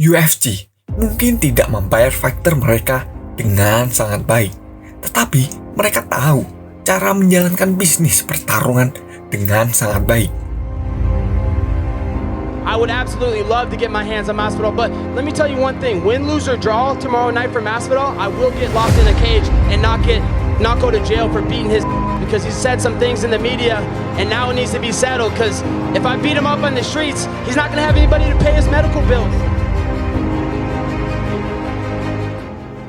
UFC mungkin tidak membayar fighter mereka dengan sangat baik, tetapi mereka tahu cara menjalankan bisnis pertarungan dengan sangat baik. I would absolutely love to get my hands on Masvidal, but let me tell you one thing: win, lose, or draw tomorrow night for Masvidal, I will get locked in a cage and not go to jail for beating his because he said some things in the media, and now it needs to be settled. Because if I beat him up on the streets, he's not going to have anybody to pay his medical bills.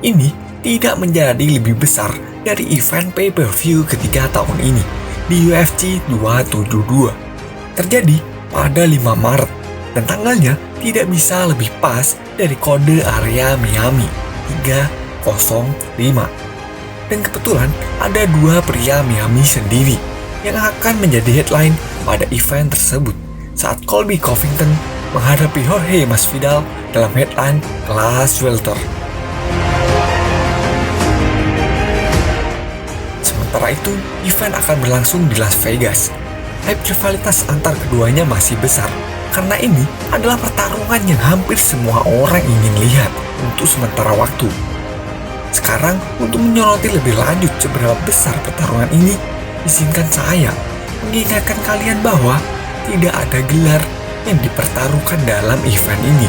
Ini tidak menjadi lebih besar dari event pay-per-view ketiga tahun ini di UFC 272. Terjadi pada 5 Maret dan tanggalnya tidak bisa lebih pas dari kode area Miami 305. Dan kebetulan ada 2 pria Miami sendiri yang akan menjadi headline pada event tersebut saat Colby Covington menghadapi Jorge Masvidal dalam headline kelas welter. Sementara itu, event akan berlangsung di Las Vegas. Hype rivalitas antar keduanya masih besar, karena ini adalah pertarungan yang hampir semua orang ingin lihat untuk sementara waktu. Sekarang, untuk menyoroti lebih lanjut seberapa besar pertarungan ini, izinkan saya mengingatkan kalian bahwa tidak ada gelar yang dipertaruhkan dalam event ini.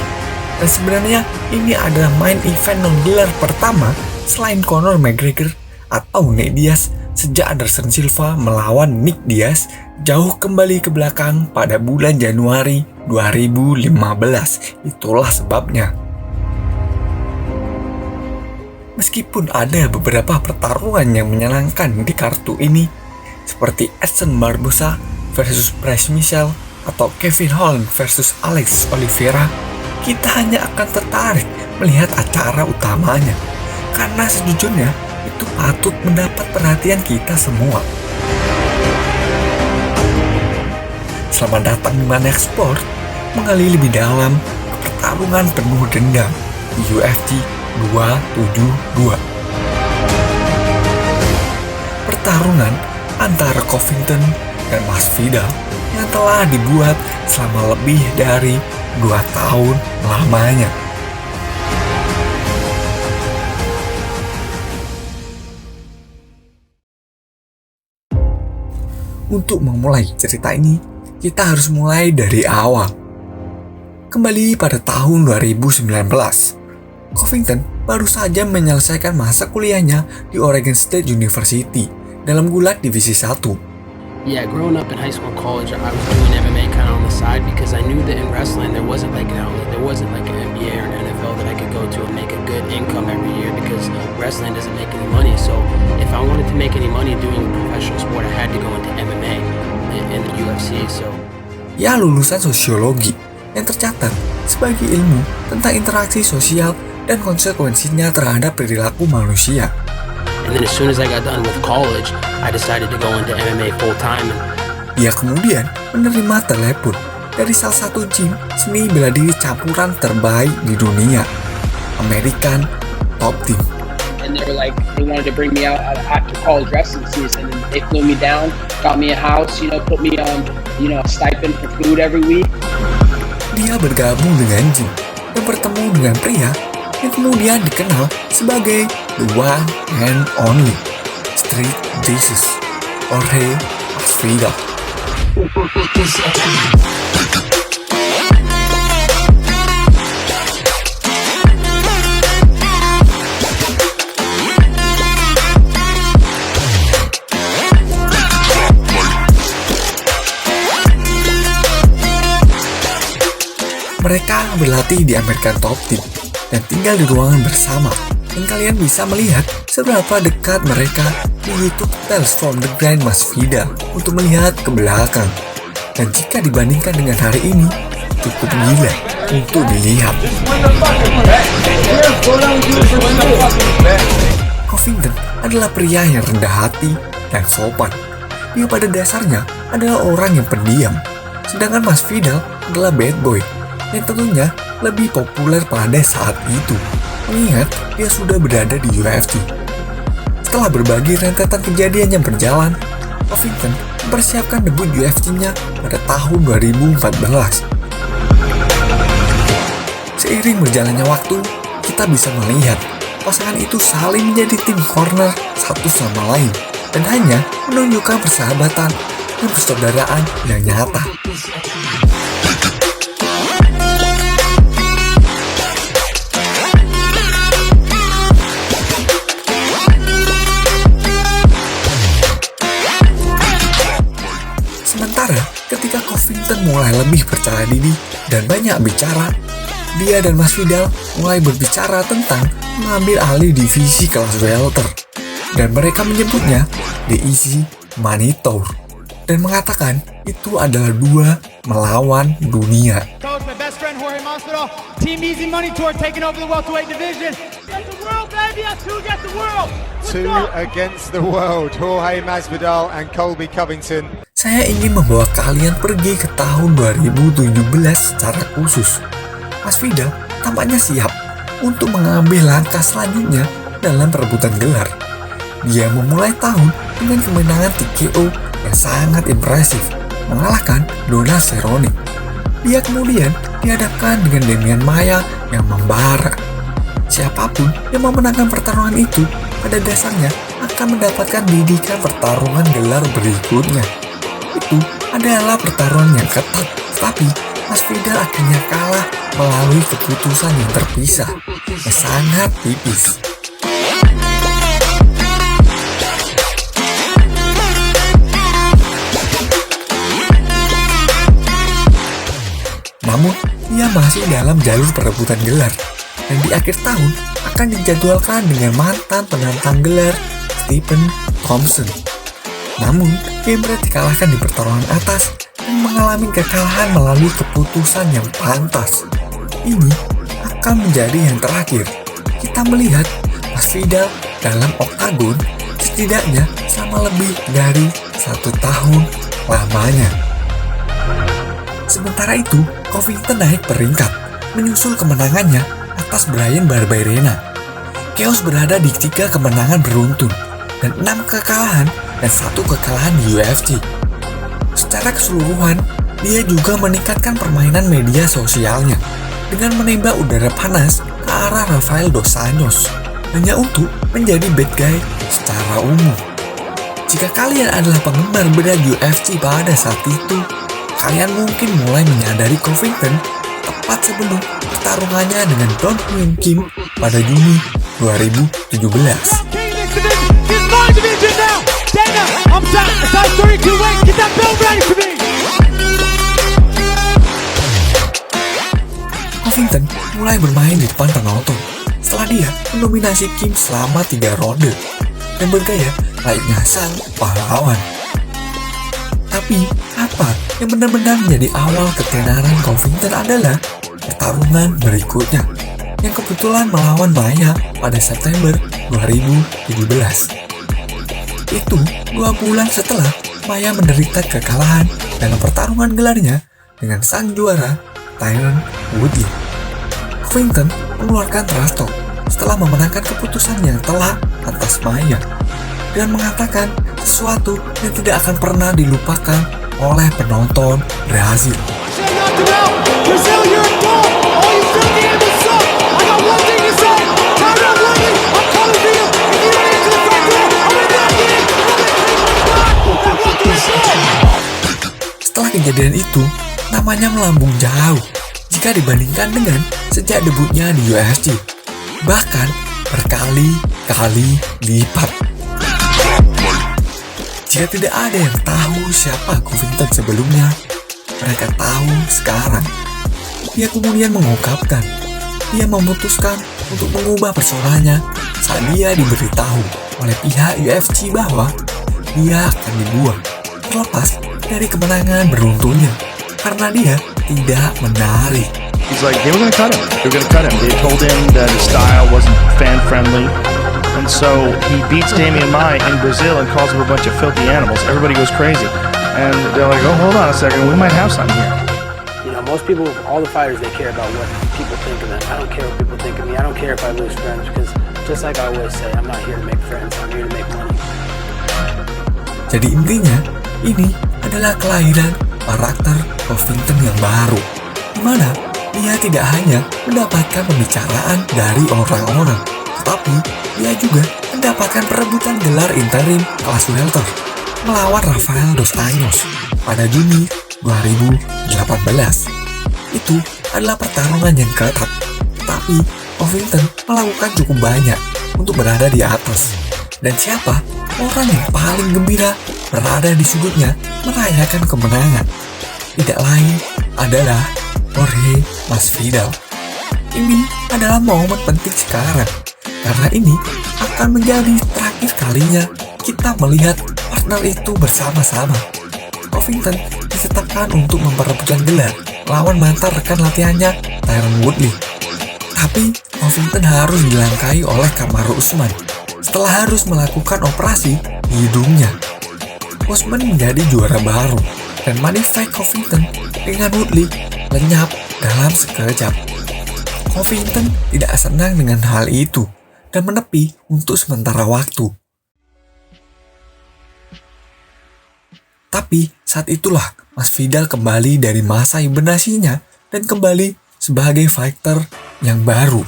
Dan sebenarnya ini adalah main event non-gelar pertama selain Conor McGregor atau Nate Diaz sejak Anderson Silva melawan Nick Diaz jauh kembali ke belakang pada bulan Januari 2015. Itulah sebabnya. Meskipun ada beberapa pertarungan yang menyenangkan di kartu ini, seperti Edson Barboza versus Bryce Mitchell atau Kevin Holland versus Alex Oliveira, kita hanya akan tertarik melihat acara utamanya, karena sejujurnya itu patut mendapat perhatian kita semua. Selamat datang di Maniac Sport, menggali lebih dalam ke pertarungan penuh dendam di UFC 272. Pertarungan antara Covington dan Masvidal yang telah dibuat selama lebih dari 2 tahun lamanya. Untuk memulai cerita ini, kita harus mulai dari awal. Kembali pada tahun 2019, Covington baru saja menyelesaikan masa kuliahnya di Oregon State University dalam gulat divisi 1. Yeah, growing up in high school and college, I was doing MMA kind of on the side because I knew that in wrestling there wasn't like an outlet, there wasn't like an NBA or an NFL that I could go to and make a good income every year because wrestling doesn't make any money. So if I wanted to make any money doing a professional sport, I had to go into MMA and the UFC. So Ia lulusan sosiologi yang tercatat sebagai ilmu tentang interaksi sosial dan konsekuensinya terhadap perilaku manusia. And then as soon as I got done with college, I decided to go into MMA full time. Ia kemudian menerima telepon dari salah satu gym seni bela diri campuran terbaik di dunia, American Top Team. And they were like, they wanted to bring me out after college wrestling season, and they flew me down, got me a house, put me on, a stipend for food every week. Dia bergabung dengan gym dan bertemu dengan pria yang kemudian dikenal sebagai the one and only Street Jesus, Jorge Masvidal. Mereka berlatih di American Top Team dan tinggal di ruangan bersama, dan kalian bisa melihat seberapa dekat mereka di YouTube Tales from the Grind Masvidal untuk melihat ke belakang. Dan jika dibandingkan dengan hari ini, cukup gila untuk dilihat. Covington adalah pria yang rendah hati dan sopan. Dia pada dasarnya adalah orang yang pendiam, sedangkan Masvidal adalah bad boy yang tentunya lebih populer pada saat itu, mengingat dia sudah berada di UFC. Setelah berbagai rentetan kejadian yang berjalan, Covington mempersiapkan debut UFC-nya pada tahun 2014. Seiring berjalannya waktu, kita bisa melihat pasangan itu saling menjadi tim corner satu sama lain dan hanya menunjukkan persahabatan dan persaudaraan yang nyata. Sementara ketika Covington mulai lebih percaya diri dan banyak bicara, dia dan Masvidal mulai berbicara tentang mengambil alih divisi kelas welter, dan mereka menyebutnya The Easy Money Tour dan mengatakan itu adalah 2 melawan dunia. Coach, my best friend Jorge Masvidal, Team Easy Money Tour taking over the welterweight division. Get the world, baby! That's who gets the world. Two against the world, Jorge Masvidal and Colby Covington. Saya ingin membawa kalian pergi ke tahun 2017 secara khusus. Masvidal tampaknya siap untuk mengambil langkah selanjutnya dalam perebutan gelar. Dia memulai tahun dengan kemenangan TKO yang sangat impresif, mengalahkan Donald Cerrone. Dia kemudian dihadapkan dengan Demian Maia yang membara. Siapapun yang memenangkan pertarungan itu pada dasarnya akan mendapatkan didikan pertarungan gelar berikutnya. Itu adalah pertarungan yang ketat, tapi Masvidal akhirnya kalah melalui keputusan yang terpisah, yang sangat tipis. Namun, ia masih dalam jalur perebutan gelar, dan di akhir tahun akan dijadwalkan dengan mantan penantang gelar Stephen Thompson. Namun, dia berat dikalahkan di pertarungan atas dan mengalami kekalahan melalui keputusan yang pantas. Ini akan menjadi yang terakhir. Kita melihat Masvidal dalam oktagon setidaknya selama lebih dari 1 tahun lamanya. Sementara itu, Covington naik peringkat, menyusul kemenangannya atas Bryan Barberena. Chaos berada di 3 kemenangan beruntun, dan 6 kekalahan dan 1 kekalahan di UFC. Secara keseluruhan, dia juga meningkatkan permainan media sosialnya dengan menembak udara panas ke arah Rafael dos Anjos hanya untuk menjadi bad guy secara umum. Jika kalian adalah penggemar berat UFC pada saat itu, kalian mungkin mulai menyadari Covington tepat sebelum pertarungannya dengan Don Hyun Kim pada Juni 2017. Covington mulai bermain di depan penonton setelah dia mendominasi Kim selama 3 ronde dan bergaya layaknya sang pahlawan. Tapi apa yang benar-benar menjadi awal ketenaran Covington adalah pertarungan berikutnya yang kebetulan melawan Maia pada September 2017. Itu 2 bulan setelah Maia menderita kekalahan dalam pertarungan gelarnya dengan sang juara Tyron Woodley. Covington mengeluarkan trash talk setelah memenangkan keputusan yang telak atas Maia dan mengatakan sesuatu yang tidak akan pernah dilupakan oleh penonton Brazil. Setelah kejadian itu, namanya melambung jauh jika dibandingkan dengan sejak debutnya di UFC, bahkan berkali-kali lipat. Jika tidak ada yang tahu siapa Covington sebelumnya, mereka tahu sekarang. Dia kemudian mengungkapkan, dia memutuskan untuk mengubah personanya saat dia diberitahu oleh pihak UFC bahwa dia akan dibuang, terlepas dari kemenangan beruntunnya, karena dia tidak menarik. He's like, they were going to cut him. They were going to cut him. They told him that his style wasn't fan-friendly. And so he beats Demian Maia in Brazil and calls him a bunch of filthy animals. Everybody goes crazy. And they're like, oh, hold on a second. We might have something here. You know, most people, all the fighters, they care about what people think of them. I don't care what people think of me. I don't care if I lose friends because just like I always say, I'm not here to make friends. I'm here to make money. Jadi intinya, ini adalah kelahiran karakter Covington yang baru, di mana Dia tidak hanya mendapatkan pembicaraan dari orang-orang, tetapi dia juga mendapatkan perebutan gelar interim kelas welter melawan Rafael dos Anjos pada Juni 2018. Itu adalah pertarungan yang ketat, tapi Covington melakukan cukup banyak untuk berada di atas. Dan siapa orang yang paling gembira berada di sudutnya merayakan kemenangan? Tidak lain adalah Jorge Masvidal. Ini adalah momen penting sekarang, karena ini akan menjadi terakhir kalinya kita melihat partner itu bersama-sama. Covington ditetapkan untuk memperebutkan gelar lawan mantan rekan latihannya Tyron Woodley. Tapi Covington harus dilangkai oleh Kamaru Usman setelah harus melakukan operasi di hidungnya. Usman menjadi juara baru dan money fight Covington dengan Woodley lenyap dalam sekejap. Covington tidak senang dengan hal itu dan menepi untuk sementara waktu. Tapi saat itulah Masvidal kembali dari masa hibernasinya dan kembali sebagai fighter yang baru.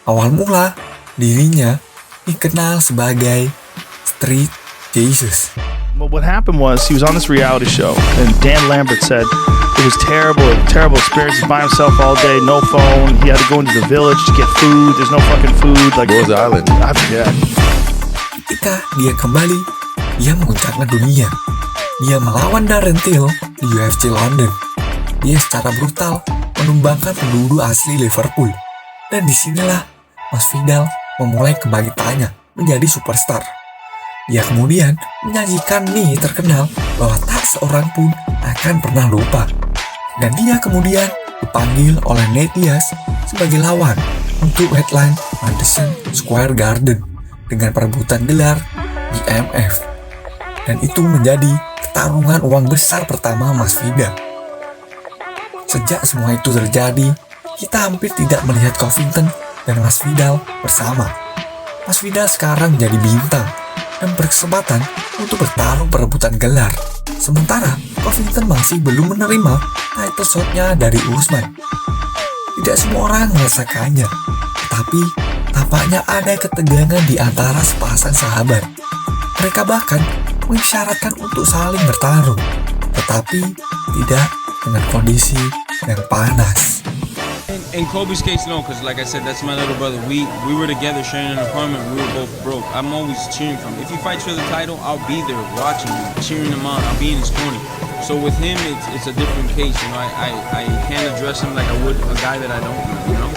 Awal mula dirinya dikenal sebagai Street Jesus. But what happened was he was on this reality show, and Dan Lambert said it was terrible experiences by himself all day, no phone. He had to go into the village to get food. There's no fucking food. Like, What was the island? I forget. Ketika dia kembali, dia menguncangkan dunia. Dia melawan Darren Till di UFC London. Dia secara brutal menumbangkan penduduk asli Liverpool. Dan disinilah Masvidal memulai kebangkitannya menjadi superstar. Dia kemudian menyajikan mie terkenal bahwa tak seorang pun akan pernah lupa. Dan dia kemudian dipanggil oleh Nate Diaz sebagai lawan untuk headline Madison Square Garden dengan perebutan gelar BMF. Dan itu menjadi pertarungan uang besar pertama Masvidal. Sejak semua itu terjadi, kita hampir tidak melihat Covington dan Masvidal bersama. Masvidal sekarang jadi bintang dan berkesempatan untuk bertarung perebutan gelar. Sementara Covington masih belum menerima title shot-nya dari Usman. Tidak semua orang merasakannya, tetapi tampaknya ada ketegangan di antara sepasang sahabat. Mereka bahkan mengisyaratkan untuk saling bertarung, tetapi tidak dengan kondisi yang panas. In Kobe's case, no, because like I said, that's my little brother. We were together sharing an apartment. We were both broke. I'm always cheering for him. If he fights for the title, I'll be there watching him, cheering him on. I'll be in his corner. So with him, it's a different case. You know, I can't address him like I would a guy that I don't know. You know.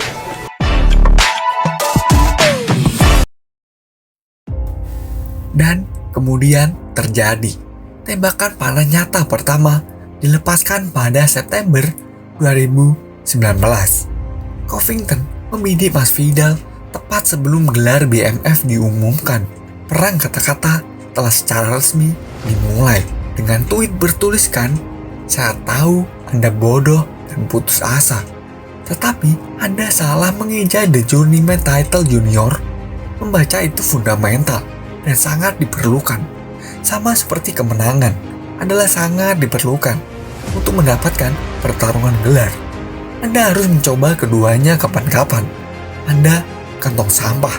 Dan kemudian terjadi. Tembakan panah nyata pertama dilepaskan pada September 2019. Covington membidik Masvidal tepat sebelum gelar BMF diumumkan. Perang kata-kata telah secara resmi dimulai dengan tweet bertuliskan, "Saya tahu Anda bodoh dan putus asa, tetapi Anda salah mengeja The Journeyman Title Junior. Membaca itu fundamental dan sangat diperlukan. Sama seperti kemenangan adalah sangat diperlukan untuk mendapatkan pertarungan gelar. Anda harus mencoba keduanya kapan-kapan. Anda kantong sampah."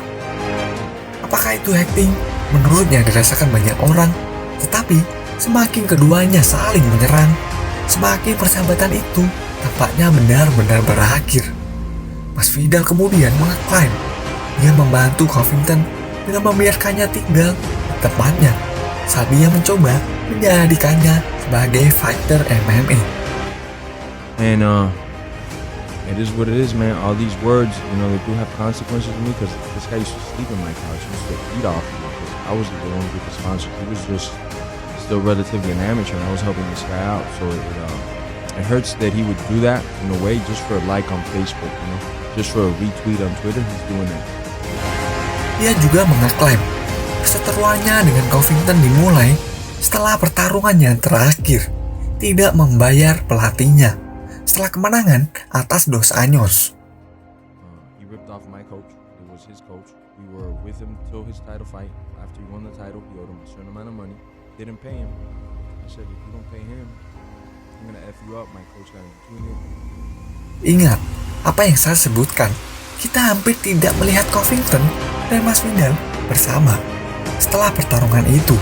Apakah itu acting? Menurutnya dirasakan banyak orang, tetapi semakin keduanya saling menyerang, semakin persahabatan itu tampaknya benar-benar berakhir. Masvidal kemudian mengeklaim dia membantu Covington dengan membiarkannya tinggal di tempatnya saat dia mencoba menjadikannya sebagai fighter MMA. And it is what it is, man. All these words, you know, they do have consequences to me because this guy used to sleep in my couch. He used to eat off me because I was the one with the sponsor. He was just still relatively an amateur, and I was helping this guy out. So it hurts that he would do that in a way just for a like on Facebook, you know, just for a retweet on Twitter. He's doing that. Dia juga mengeklaim perseteruannya dengan Covington dimulai setelah pertarungan yang terakhir, tidak membayar pelatihnya setelah kemenangan atas Dos Anjos. He ripped off my coach. It was his coach. We were with him till his title fight. After he won the title, he owed him a certain amount of money. Didn't pay him. I said, if you don't pay him, I'm gonna F you up. My coach got in between it. Ingat, apa yang saya sebutkan, kita hampir tidak melihat Covington dan Masvidal bersama setelah pertarungan itu.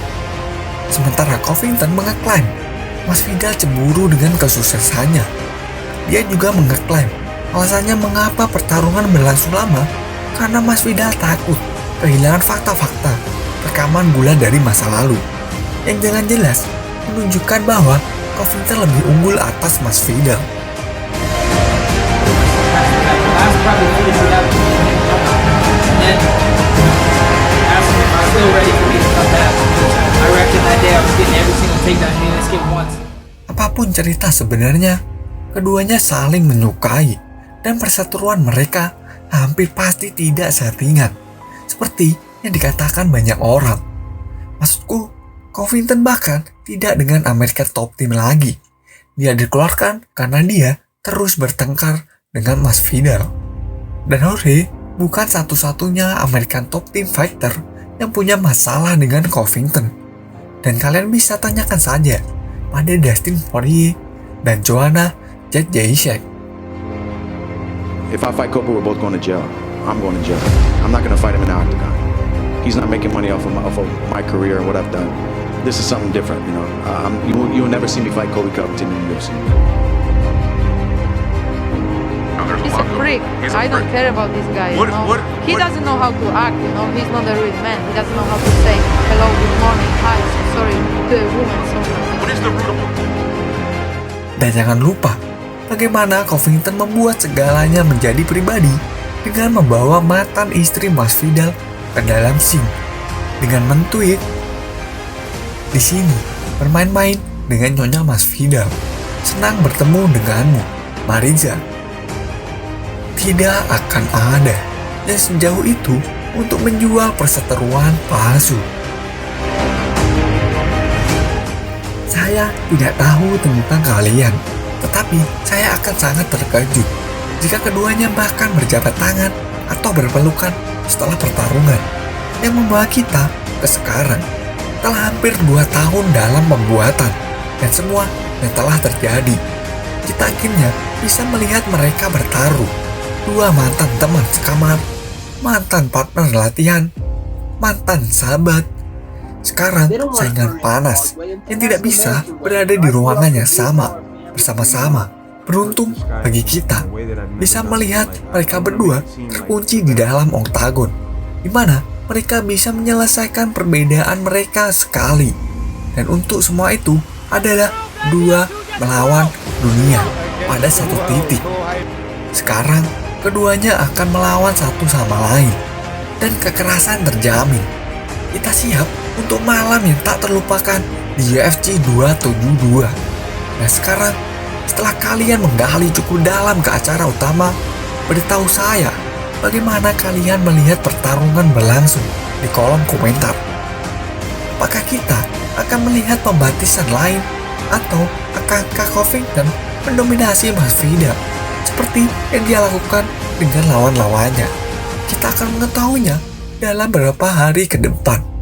Sementara Covington mengeklaim Masvidal cemburu dengan kesuksesannya. Dia juga mengeklaim alasannya mengapa pertarungan berlangsung lama karena Masvidal takut kehilangan fakta-fakta rekaman bulan dari masa lalu yang dengan jelas menunjukkan bahwa Covington lebih unggul atas Masvidal. That's probably the only thing that was making him come out. And then ask him if I'm still ready for me to come back. I reckon that day I was getting every single takedown. He didn't skip once. Apapun cerita sebenarnya, keduanya saling menyukai dan perseteruan mereka hampir pasti tidak setingkat seperti yang dikatakan banyak orang. Maksudku, Covington bahkan tidak dengan American Top Team lagi. Dia dikeluarkan karena dia terus bertengkar dengan Masvidal. Dan Jorge bukan satu-satunya American Top Team fighter yang punya masalah dengan Covington. Dan kalian bisa tanyakan saja pada Dustin Poirier dan Joanna Jędrzejczyk. If I fight Kobe, we're both going to jail. I'm going to jail. I'm not going to fight him in the octagon. He's not making money off of my career and what I've done. This is something different, you know. You'll never see me fight Colby Covington in the UFC. He's a freak. I don't care about this guy. He doesn't know how to act, you know. He's not a real man. He doesn't know how to say hello, good morning, hi, so sorry to a woman. What is the root of... Dan jangan lupa, bagaimana Covington membuat segalanya menjadi pribadi dengan membawa mantan istri Masvidal ke dalam scene dengan mentweet, "Di sini bermain-main dengan Nyonya Masvidal. Senang bertemu denganmu, Mariza." Tidak akan ada yang sejauh itu untuk menjual perseteruan palsu. Saya tidak tahu tentang kalian, tetapi saya akan sangat terkejut jika keduanya bahkan berjabat tangan atau berpelukan setelah pertarungan yang membawa kita ke sekarang. Telah hampir 2 tahun dalam pembuatan dan semua yang telah terjadi. Kita akhirnya bisa melihat mereka bertaruh. 2 mantan teman sekamar, mantan partner latihan, mantan sahabat. Sekarang saingan panas yang tidak bisa berada di ruangan yang sama bersama-sama. Beruntung bagi kita bisa melihat mereka berdua terkunci di dalam oktagon, di mana mereka bisa menyelesaikan perbedaan mereka sekali. Dan untuk semua itu adalah 2 melawan dunia pada satu titik. Sekarang keduanya akan melawan satu sama lain dan kekerasan terjamin. Kita siap untuk malam yang tak terlupakan di UFC 272. Dan sekarang, setelah kalian menggali cukup dalam ke acara utama, beritahu saya bagaimana kalian melihat pertarungan berlangsung di kolom komentar. Apakah kita akan melihat pembatisan lain atau akankah Covington mendominasi Masvidal seperti yang dia lakukan dengan lawan-lawannya? Kita akan mengetahuinya dalam beberapa hari ke depan.